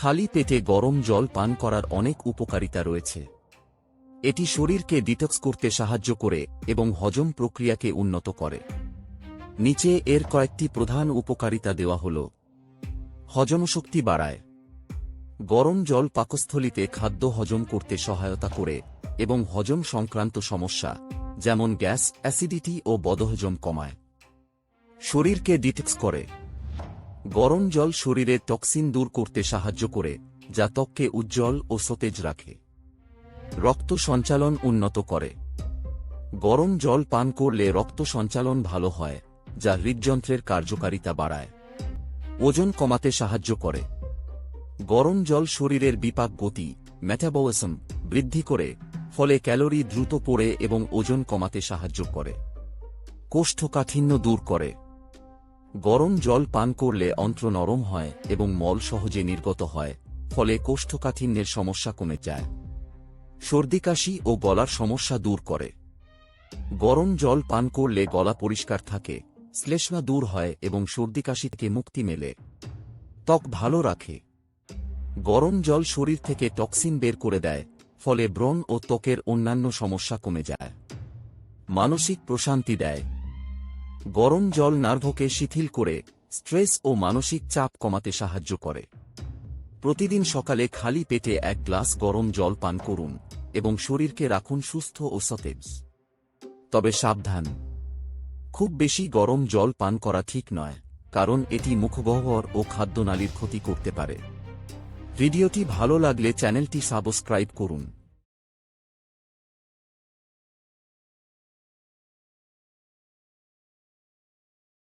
খালি পেটে গরম জল পান করার অনেক উপকারিতা রয়েছে। এটি শরীরকে ডিটক্স করতে সাহায্য করে এবং হজম প্রক্রিয়াকে উন্নত করে। নিচে এর কয়েকটি প্রধান উপকারিতা দেওয়া হল। হজমশক্তি বাড়ায়। গরম জল পাকস্থলীতে খাদ্য হজম করতে সহায়তা করে এবং হজম সংক্রান্ত সমস্যা যেমন গ্যাস, অ্যাসিডিটি ও বদহজম কমায়। শরীরকে ডিটক্স করে। গরম জল শরীরের টক্সিন দূর করতে সাহায্য করে, যা ত্বককে উজ্জ্বল ও সতেজ রাখে। রক্ত সঞ্চালন উন্নত করে। গরম জল পান করলে রক্ত সঞ্চালন ভালো হয়, যা হৃদযন্ত্রের কার্যকারিতা বাড়ায়। ওজন কমাতে সাহায্য করে। গরম জল শরীরের বিপাক গতি, মেটাবলিজম বৃদ্ধি করে, ফলে ক্যালোরি দ্রুত পড়ে এবং ওজন কমাতে সাহায্য করে। কোষ্ঠকাঠিন্য দূর করে। গরম জল পান করলে অন্ত্র নরম হয় এবং মল সহজে নির্গত হয়, ফলে কোষ্ঠকাঠিন্যের সমস্যা কমে যায়। সর্দিকাশি ও গলার সমস্যা দূর করে। গরম জল পান করলে গলা পরিষ্কার থাকে, শ্লেষ্মা দূর হয় এবং সর্দিকাশি থেকে মুক্তি মেলে। ত্বক ভালো রাখে। গরম জল শরীর থেকে টক্সিন বের করে দেয়, ফলে ব্রণ ও ত্বকের অন্যান্য সমস্যা কমে যায়। মানসিক প্রশান্তি দেয়। গরম জল নার্ভকে শিথিল করে স্ট্রেস ও মানসিক চাপ কমাতে সাহায্য করে। প্রতিদিন সকালে খালি পেটে এক গ্লাস গরম জল পান করুন এবং শরীরকে রাখুন সুস্থ ও সতেজ। তবে সাবধান, খুব বেশি গরম জল পান করা ঠিক নয়, কারণ এটি মুখগহ্বর ও খাদ্যনালীর ক্ষতি করতে পারে। ভিডিওটি ভালো লাগলে চ্যানেলটি সাবস্ক্রাইব করুন।